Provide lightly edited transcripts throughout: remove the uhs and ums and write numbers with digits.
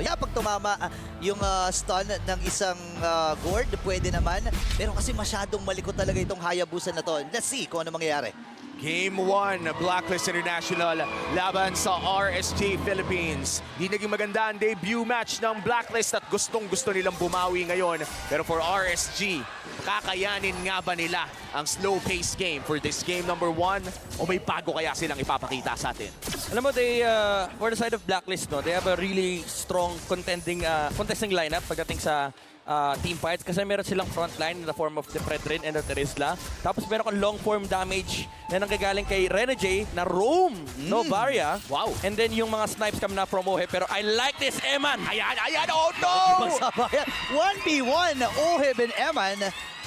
Yeah, pag tumama yung stun ng isang Gord, pwede naman. Pero kasi masyadong malikot talaga itong Hayabusa na to. Let's see kung ano mangyayari. Game 1, Blacklist International laban sa RSG Philippines. Di naging maganda ang debut match ng Blacklist at gustong-gusto nilang bumawi ngayon. Pero for RSG, kakayanin nga ba nila ang slow-paced game for this game number 1? O may bago kaya silang ipapakita sa atin? Alam mo, for the side of Blacklist, no, they have a really strong contesting lineup pagdating sa team fights kasi meron silang frontline in the form of the Predrin and the Terisla. Tapos meron kang long form damage na nanggagaling kay Renegade na Roam, no Varia. Wow. And then yung mga snipes kami na from Ohe. Pero I like this, Eman! Ayan, oh no! Magsabayan. 1v1, Oheb and Eman.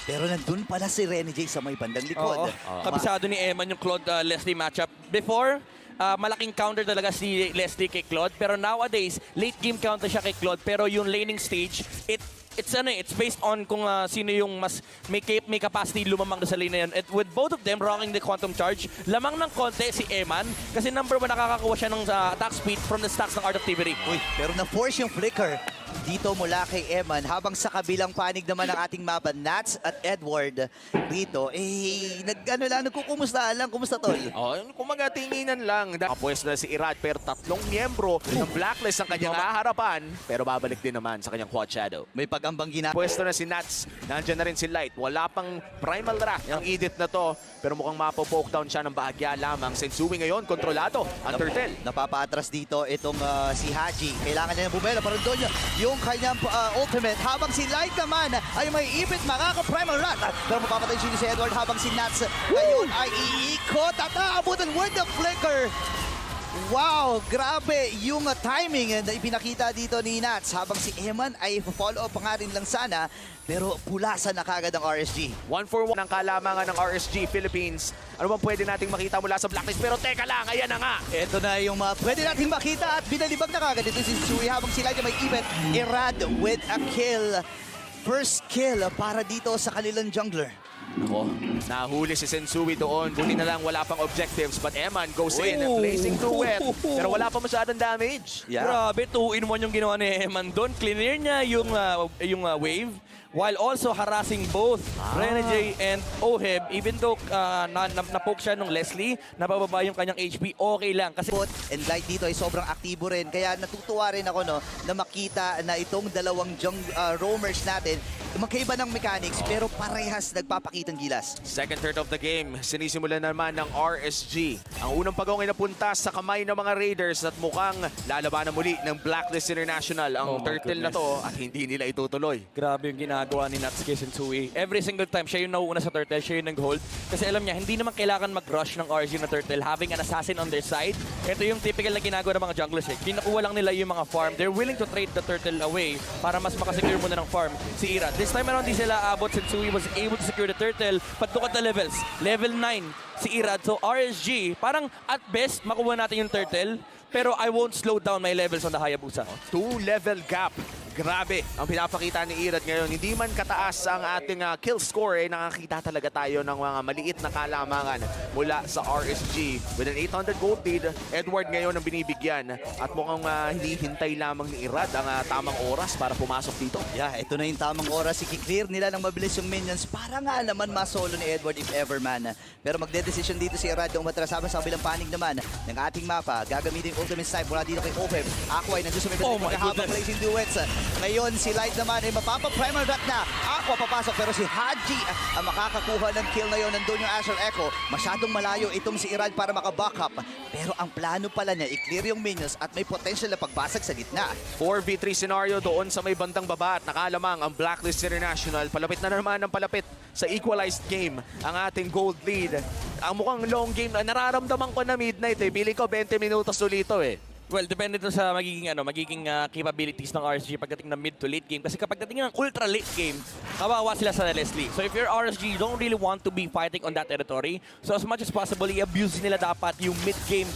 Pero nandun pala si Renegade sa may bandang likod. Kabisado ni Eman yung Claude-Leslie matchup. Before, malaking counter talaga si Leslie kay Claude. Pero nowadays, late game counter siya kay Claude. Pero yung laning stage, it's based on kung sino yung mas may capacity lumamang sa lane na yan. At with both of them rocking the Quantum Charge, lamang ng konti si Eman kasi number 1 nakakakuha siya ng attack speed from the stacks ng Art of Thievery. Uy, pero na-force yung flicker dito mula kay Eman habang sa kabilang panig naman ng ating mapa, Nats at Edward dito, nagkukumusta lang. Kumusta, tol? Oh, kumaga tinginan lang. Kapwes na si Irad pero tatlong miyembro ng Blacklist ang kanyang haharapan pero babalik din naman sa kanyang quad shadow. May pag-ambang ginagawa. Pwesto na si Nats. Nandiyan na rin si Light. Wala pang primal wrath ang edit na to. Pero mukhang mapo-poke down siya ng bahagya lamang. Sensui ngayon, kontrolado ang Turtle. Napapatras dito itong si Haji. Kailangan niya ng bumelo. Parang doon yung kanyang ultimate. Habang si Light naman ay may ipit makaka-primal rat. Pero mapapatay siya si Edward habang si Nats ngayon ay iikot at aabutan with the flicker. Wow, grabe yung timing na ipinakita dito ni Nats habang si Eman ay follow up pa nga rin lang sana pero pulasan na kagad ang RSG. 1-for-1 ang kalamangan ng RSG Philippines. Ano bang pwede nating makita mula sa Blacklist? Pero teka lang, ayan na nga. Ito na yung pwede nating makita at binalibag na kagad ito si Sui habang sila may ipit. Irad with a kill. First kill para dito sa kanilang jungler. Ako, nahuli si Sensui doon. Buti na lang wala pang objectives. But Eman goes in, placing to wet. Pero wala pa masyadong damage. Yeah. Grabe, 2-in-1 yung ginawa ni Eman doon. Clear niya yung wave while also harassing both Renegade and Oheb. Even though napoke siya nung Leslie, nabababa yung kanyang HP, okay lang. Kasi And Light dito ay sobrang aktibo rin. Kaya natutuwa rin ako na makita na itong dalawang roamers natin, magkaiba ng mechanics pero parehas nagpapakitang gilas. Second third of the game, sinisimulan naman ng RSG. Ang unang pagawang ay napunta sa kamay ng mga Raiders at mukhang lalabanan muli ng Blacklist International ang turtle na to at hindi nila itutuloy. grabe yung ginagawa ni Nats kay Sensui. Every single time, siya yung nauuna sa turtle, siya yung nag-hold. Kasi alam niya, hindi naman kailangan mag-rush ng RSG na turtle having an assassin on their side. Ito yung typical na ginagawa ng mga junglers. Kinukuha lang nila yung mga farm. They're willing to trade the turtle away para mas makasecure muna ng farm si Ira. This time around, di sila abot. Sensui was able to secure the turtle. But look at the levels. Level 9 si Irad. So RSG, parang at best, makuha natin yung turtle. Pero I won't slow down my levels on the Hayabusa. 2-level gap. Grabe ang pinapakita ni Irad ngayon. Hindi man kataas ang ating kill score, nakakita talaga tayo ng mga maliit na kalamangan mula sa RSG. With an 800 gold lead, Edward ngayon ang binibigyan. At mukhang hindi hintay lamang ni Irad ang tamang oras para pumasok dito. Yeah, ito na yung tamang oras. I-clear nila ng mabilis yung minions para nga naman masolo ni Edward if ever man. Pero magde-decision dito si Irad yung matras habang sa kabilang panig naman ng ating mapa. Gagamitin yung ultimate snipe mula dito kay Oheb. Aqua ay nandun sa may habang placing duets. Ngayon si Light naman ay mapapa-primal rat na. Aqua papasok pero si Haji ang makakakuha ng kill na yun. Nandun yung Astral Echo. Masyadong malayo itong si Irad para maka-backup. Pero ang plano pala niya, i-clear yung minions at may potential na pagbasag sa gitna. 4v3 scenario doon sa may bandang baba at nakalamang ang Blacklist International. Palapit na naman ang palapit sa equalized game ang ating gold lead. Ang mukhang long game na nararamdaman ko na midnight Pili ko 20 minutos ulito Well, depende to sa magiging capabilities ng RSG pagdating ng mid to late game. Kasi kapag dating ng ultra late game, kawawa sila sa Leslie. So if you're RSG, you don't really want to be fighting on that territory. So as much as possible, i-abuse nila dapat yung mid game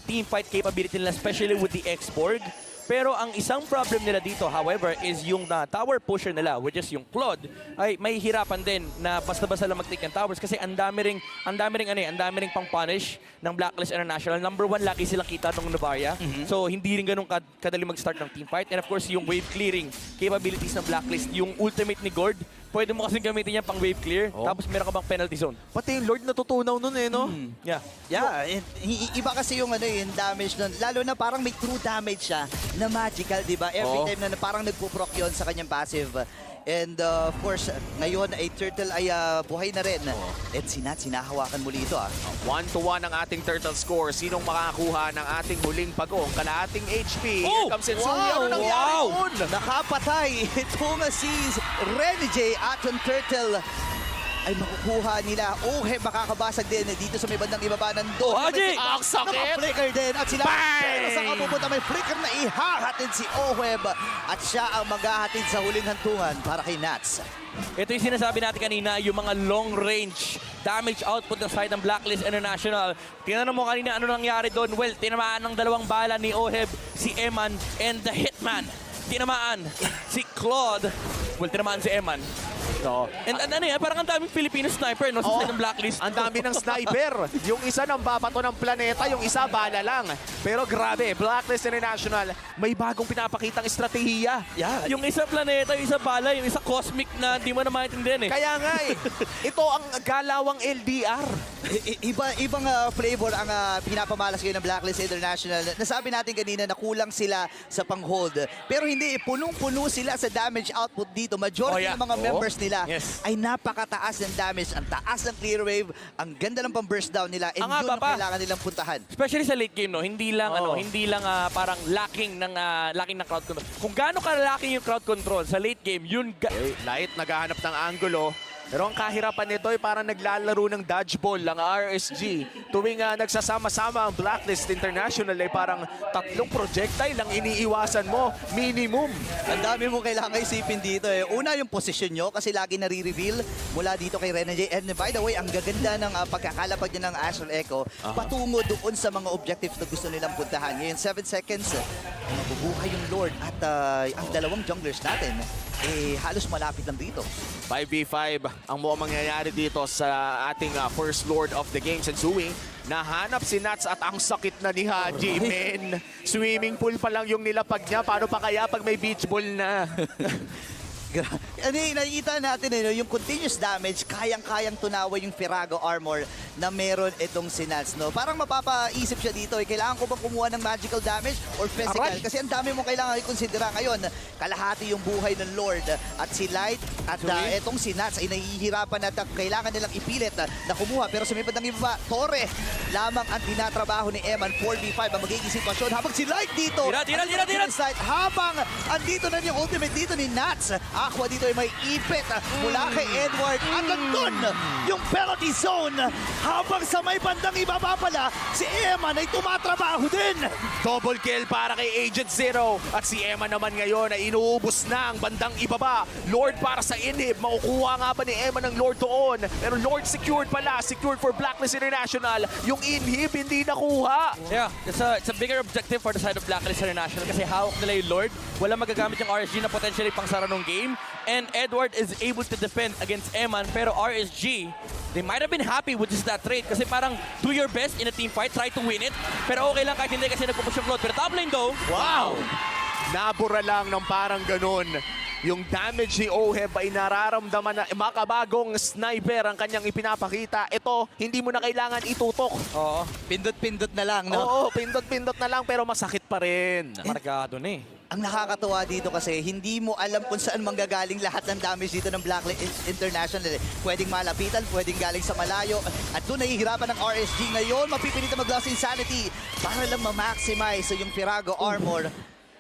team fight capability nila, especially with the X-Borg. Pero ang isang problem nila dito, however, is yung tower pusher nila, which is yung Claude, ay may hirapan din na basta-basta lang mag-take ng towers kasi ang dami ring pang-punish ng Blacklist International. Number 1, lagi silang kita ng Novaria. So, hindi rin ganun kadali mag-start ng teamfight. And of course, yung wave clearing capabilities ng Blacklist, yung ultimate ni Gord, pwede mo kasing gamitin yan pang wave clear, tapos meron ka bang penalty zone. Pati yung Lord natutunaw nun eh, no? Yeah. Yeah, iba kasi yung yung damage nun. Lalo na parang may true damage siya na magical, di ba? Every Oo. time na parang nagpo-proc yun sa kanyang passive. And of course, ngayon ay Turtle ay buhay na rin. At sinahawakan muli ito 1-1 ang ating Turtle score. Sinong makakakuha ng ating huling pagong kalahating HP? Here Oh! comes Sensui. Wow! Ano nangyari Wow! doon? Nakapatay itong si Renny J at ang Turtle ay makukuha nila. Makakabasag din dito sa may bandang ibaba ng Don. Haji! Ang sakit! Naka-flicker din at sila. Bang! Pero sa kapupunta may flicker na ihahatid si Oheb at siya ang maghahatid sa huling hantungan para kay Nats. Ito yung sinasabi natin kanina, yung mga long-range damage output ng side ng Blacklist International. Tinanong mo kanina ano nangyari doon. Well, tinamaan ng 2 bala ni Oheb, si Eman, and the Hitman. Tinamaan si Claude. Well, tinamaan si Eman. No. And ano yan, parang ang daming Filipino sniper no, sa side ng Blacklist. Ang dami ng sniper. Yung isa ng babato ng planeta, yung isa bala lang. Pero grabe, Blacklist International, may bagong pinapakitang estratehiya. Yeah. Yung isa planeta, yung isa bala, yung isa cosmic na di mo na maintindihan eh. Kaya nga eh, ito ang galawang LDR. Ibang flavor ang pinapamalas ngayon ng Blacklist International. Nasabi natin kanina na kulang sila sa pang-hold. Pero hindi, punong-puno sila sa damage output dito. Majority ng mga members nila Yes. ay napakataas ng damage. Ang taas ng clear wave, ang ganda ng pang-burst down nila. And Ang yun haba ang pa. kailangan nilang puntahan. Especially sa late game, no, hindi lang Oo. parang lacking ng crowd control. Kung gaano ka-lacking yung crowd control sa late game, yun Light, naghahanap ng angulo. Pero ang kahirapan nito ay parang naglalaro ng dodgeball lang RSG. Tuwing nagsasama-sama ang Blacklist International ay parang 3 projectile lang iniiwasan mo. Minimum. Ang dami mo kailangan isipin dito eh. Una yung posisyon nyo kasi lagi nare-reveal mula dito kay Renegade. And by the way, ang gaganda ng pagkakalapag niya ng Astral Echo patungo doon sa mga objectives na gusto nilang puntahan. Ngayon, 7 seconds, mabubuhay yung Lord at ang 2 junglers natin halos malapit lang dito. 5v5 ang mukhang mangyayari dito sa ating first Lord of the game, Sensui. Nahanap si Nats at ang sakit na ni Haji, men. Swimming pool pa lang yung nilapag niya. Paano pa kaya pag may beach ball na? Nakikita natin yung continuous damage, kayang-kayang tunawa yung Firago armor na meron itong si Nats. No? Parang mapapaisip siya dito, kailangan ko bang kumuha ng magical damage or physical? Aray! Kasi ang dami mong kailangan i-considera ngayon. Kalahati yung buhay ng Lord at si Light at itong si Nats ay nahihirapan at kailangan nilang ipilit na kumuha. Pero sa may bandang iba, Torre lamang ang tinatrabaho ni Eman. 4v5 ang magiging sitwasyon habang si Light dito. Tira! Habang andito na yung ultimate dito ni Nats. Aqua dito ay may ipit mula kay Edward. At nandun yung penalty zone. Habang sa may bandang ibaba pala, si Eman ay tumatrabaho din. Double kill para kay Agent Zero. At si Emma naman ngayon ay inuubos na ang bandang ibaba. Lord para sa Inhib. Makukuha nga ba ni Emma ng Lord doon? Pero Lord secured pala. Secured for Blacklist International. Yung Inhib hindi nakuha. Yeah, it's a bigger objective for the side of Blacklist International kasi hawak nila yung Lord. Wala magagamit yung RSG na potentially pangsara ng game. And Edward is able to defend against Eman. Pero RSG, they might have been happy with just that trade kasi parang do your best in a team fight, try to win it. Pero okay lang kahit hindi kasi nagpupush yung Claude. Pero top lane though, Wow! Nabura lang ng parang ganun. Yung damage ni Oheb ay nararamdaman na makabagong sniper ang kanyang ipinapakita. Ito, hindi mo na kailangan itutok. oo, Pindot-pindot na lang, no? Oo, pindot-pindot na lang pero masakit pa rin. markado na eh. Ang nakakatuwa dito kasi hindi mo alam kung saan manggagaling lahat ng damage dito ng Blacklist International. Pwedeng malapitan, pwedeng galing sa malayo. At doon nahihirapan ng RSG ngayon. Mapipilitan mag-loss insanity para lang ma-maximize yung Firago armor.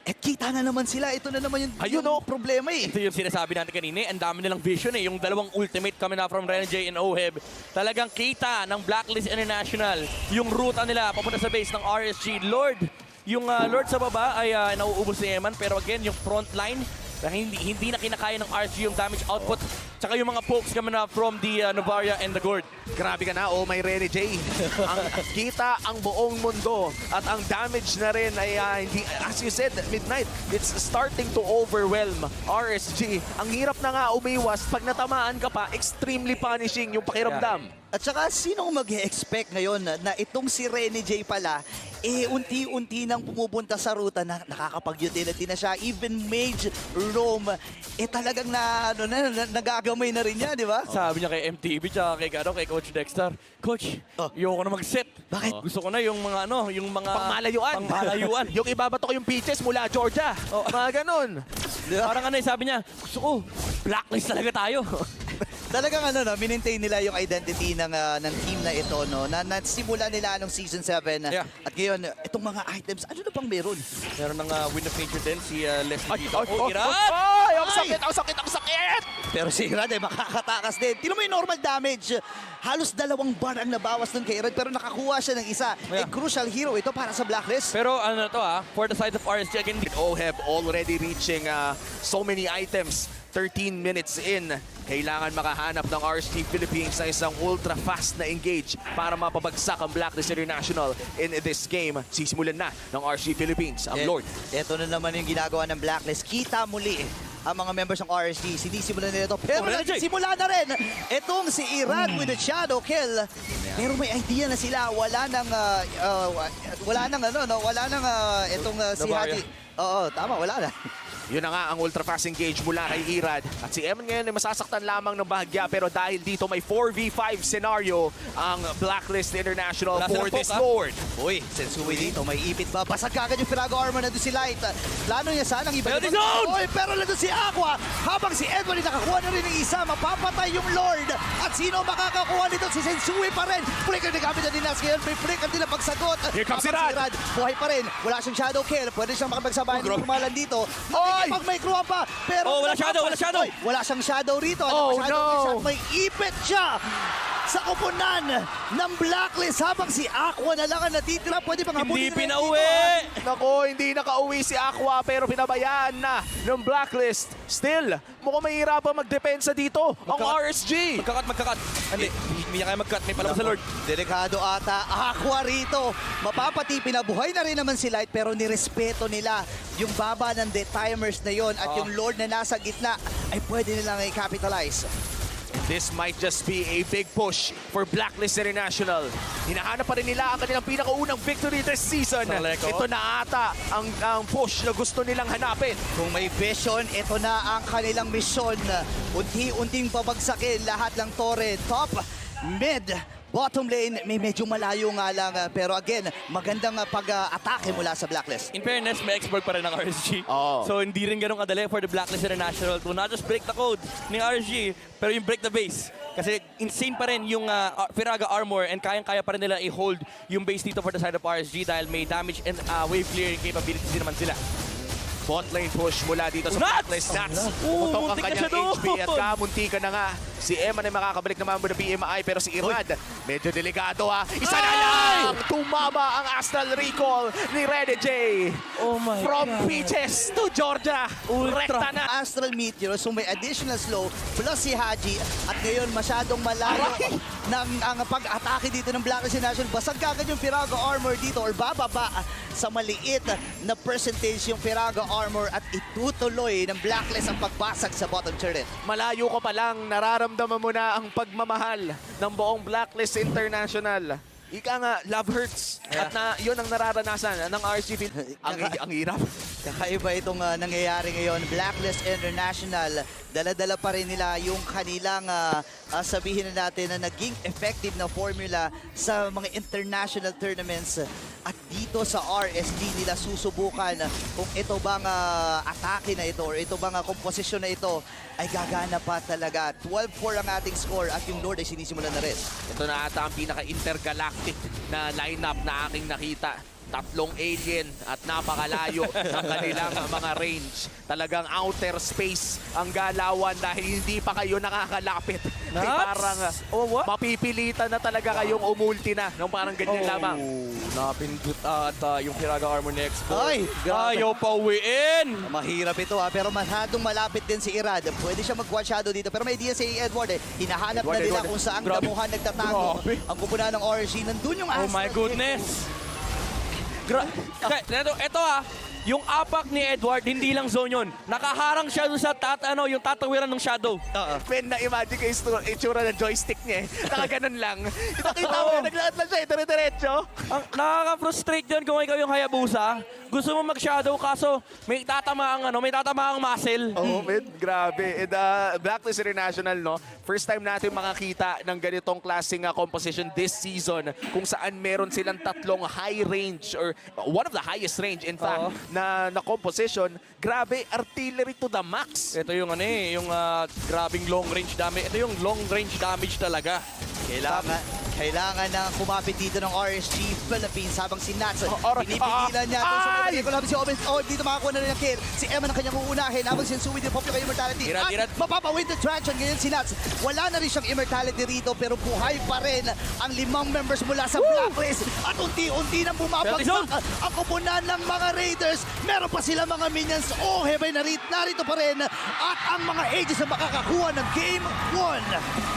At kita na naman sila. Ito na naman Ayun, yung problema eh. Ito yung sinasabi natin kanina, ang dami nilang vision eh. Yung 2 ultimate coming out from Renegade and Oheb. Talagang kita ng Blacklist International yung ruta nila papunta sa base ng RSG. Lord, yung Lord sa baba ay nauubos ni Eman. Pero again, yung front line, hindi na kinakaya ng RSG yung damage output. Tsaka yung mga pokes kami na from the Novaria and the Gord. Grabe ka na, oh my Rene J. Ang kita ang buong mundo at ang damage na rin ay hindi, as you said, Midnight, it's starting to overwhelm RSG. Ang hirap na nga umiwas, pag natamaan ka pa, extremely punishing yung pakiramdam. At saka, sinong mag-expect ngayon na itong si Rene J pala, unti-unti nang pumupunta sa ruta na nakakapag-utility na siya. Even Mage Rome, talagang nagagamay na rin niya, di ba? Sabi niya kay MTV tsaka kay Coach Dexter, Coach, ayoko na mag-set. Bakit? Gusto ko na yung mga yung mga Pangmalayuan. Pangmalayuan. Yung ibabato ko yung pitches mula Georgia. Mga ganun. Parang sabi niya, gusto ko, blacklist talaga tayo. Talagang minintain nila yung identity ng team na ito, no? Na simula nila nung season 7. Yeah. At ngayon, itong mga items, ano na pang meron? Meron ng win of nature din si Leslie dito. Iran! Iran! Ang sakit, ang sakit, ang sakit! Pero si Irad makakatakas din. Tingnan mo yung normal damage. Halos 2 bar ang nabawas nun kay Irad, pero nakakuha siya ng isa. Yeah. Crucial hero ito para sa Blacklist. Pero for the side of RSG again, OHEB already reaching so many items. 13 minutes in, kailangan makahanap ng RSG Philippines ng isang ultra-fast na engage para mapabagsak ang Blacklist International in this game. Sisimulan na ng RSG Philippines, ang Lord. Ito na naman yung ginagawa ng Blacklist. Kita muli ang mga members ng RSG. Sinisimulan nila ito. Pero simula na rin itong si Iran with the shadow kill. Pero may idea na sila. Wala nang itong si Novaria. Haji. Oo, tama, wala na. Yun na nga ang ultra-fast engage mula kay Irad. At si Eman ngayon ay masasaktan lamang ng bahagya, pero dahil dito may 4v5 scenario ang Blacklist International Wala for silang this poke, Lord. Uy, Sensui dito, may ipit ba? Basag kagad yung Firago Armor na doon si Light. Plano niya sanang iba. Penalty zone! Uy, pero nandun si Aqua. Habang si Edward nakakuha na rin ng isa, mapapatay yung Lord. At sino makakakuha nito? Si Sensui pa rin. Flicker na gamit na din Nas ngayon. May flicker din ang pagsagot. Here comes si Habang Rad. Buhay pa rin. Wala siyang shadow kill. Pwede siyang makapagsabayan ng kumalan dito. Oy! Pag may crew pa. Pero wala shadow, wala shadow. Uy, wala siyang shadow rito. Oh, Shadow no. kill siya. May ipit siya sa kupunan ng Blacklist habang si Aqua na lang ang natitira. Pwede pang Hindi habunin rin pinauwi! dito. Nako, hindi nakauwi si Aqua pero pinabayaan na ng Blacklist. Still, mukhang mahirapan magdepensa dito ang RSG. Magkakat. Hindi niya kaya magkat. May palabas sa Lord. Delikado ata. Aqua rito. Mapapati, pinabuhay na rin naman si Light pero nirespeto nila yung baba ng timers na yon at yung Lord na nasa gitna ay pwede nilang i-capitalize. This might just be a big push for Blacklist International. Hinahanap pa rin nila ang kanilang pinakaunang victory this season. Saleko. Ito na ata ang push na gusto nilang hanapin. Kung may vision, ito na ang kanilang misyon. Unti-unting pabagsakin lahat ng torre. Top, mid, bottom lane, may medyo malayo nga lang. Pero again, magandang pag-atake mula sa Blacklist. In fairness, may exploit pa rin ng RSG. Oo. So hindi rin ganun kadali for the Blacklist International to not just break the code ni RSG, pero yung break the base. Kasi insane pa rin yung Firaga Armor and kayang-kaya pa rin nila i-hold yung base dito for the side of RSG dahil may damage and wave clearing capabilities din naman sila. Bot lane push mula dito sa Nuts! Blacklist. Nats, Oo, pumutok ang muntik na kanyang siya doon. HP at kamunti ka na nga. Si Eman ay makakabalik naman muna BMI pero si Irad, medyo delikado ha. Isa na lang! Tumama ang Astral Recall ni Rene J. Oh my From God. Peaches to Georgia. Rekta na. Astral Meteor, so may additional slow plus si Haji at ngayon masyadong malayo ang pag-atake dito ng Blacklist National. Basag kagad yung Firago Armor dito or bababa sa maliit na percentage yung Firago Armor at itutuloy ng Blacklist ang pagbasag sa bottom turret. Malayo ka pa lang, nararamdaman mo na ang pagmamahal ng buong Blacklist International. Ika nga, love hurts. At yun ang nararanasan ng RSG. Ang hirap. Kakaiba itong nangyayari ngayon. Blacklist International, dala-dala pa rin nila yung kanilang sabihin na natin na naging effective na formula sa mga international tournaments. At dito sa RSG nila susubukan kung ito bang atake na ito or ito bang komposisyon na ito ay gagana pa talaga. 12-4 ang ating score at yung Lord ay sinisimulan na rin. Ito na ata ang pinaka-intergalactic na lineup na aking nakita tatlong alien at napakalayo ng kanilang mga range. Talagang outer space ang galawan dahil hindi pa kayo nakakalapit. Ay, Nuts! parang Oh, what? mapipilitan na talaga kayong umulti na ng parang ganyan lamang. Napindot ata yung Hiraga Armor ni Expo. Ay, grabe. Ayaw pa uwiin! Mahirap ito pero masyadong malapit din si Irad. Pwede siya mag-watch shadow dito pero may idea si Edward Hinahanap na nila Edward. kung saan Grabe. damuhan nagtatago. Grabe. Ang kupunan ng RSG, nandun yung Oh Astra. my goodness! Ito yung apak ni Edward, hindi lang zone yun. Nakaharang siya doon sa yung tatawiran ng shadow. Men, na-imagine kayo itsura ng joystick niya eh. Nakaganon lang. Kita mo, naglaat lang siya, dire-diretso. Ang nakaka-frustrate yun kung ikaw yung Hayabusa. Gusto mo mag-shadow kaso may tatamaang muscle. Oh, men, grabe. And Blacklist International, no? First time natin makakita ng ganitong klaseng composition this season kung saan meron silang tatlong high range or one of the highest range, in fact, na composition. Grabe, artillery to the max. Ito yung yung grabing long range damage. Ito yung long range damage talaga. Kailangan na kumapit dito ng RSG Philippines habang si Nats pinipigilan niya. Ay! Si Oben dito makakuha na rin ang kill. Si Emma ang kanyang uunahin habang sinusuwi din Popyo kay Immortality. Irad. Mapapawin the traction ngayon si Nats. Wala na rin siyang Immortality rito pero buhay pa rin ang 5 members mula sa Blacklist. At unti-unti nang bumabagsak ang kupunan ng mga Raiders. Meron pa sila mga minions. Oh, heavy narito pa rin. At ang mga Aegis na makakakuha ng Game 1.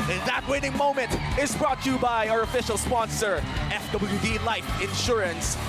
And that winning moment is brought to you by our official sponsor, FWD Life Insurance.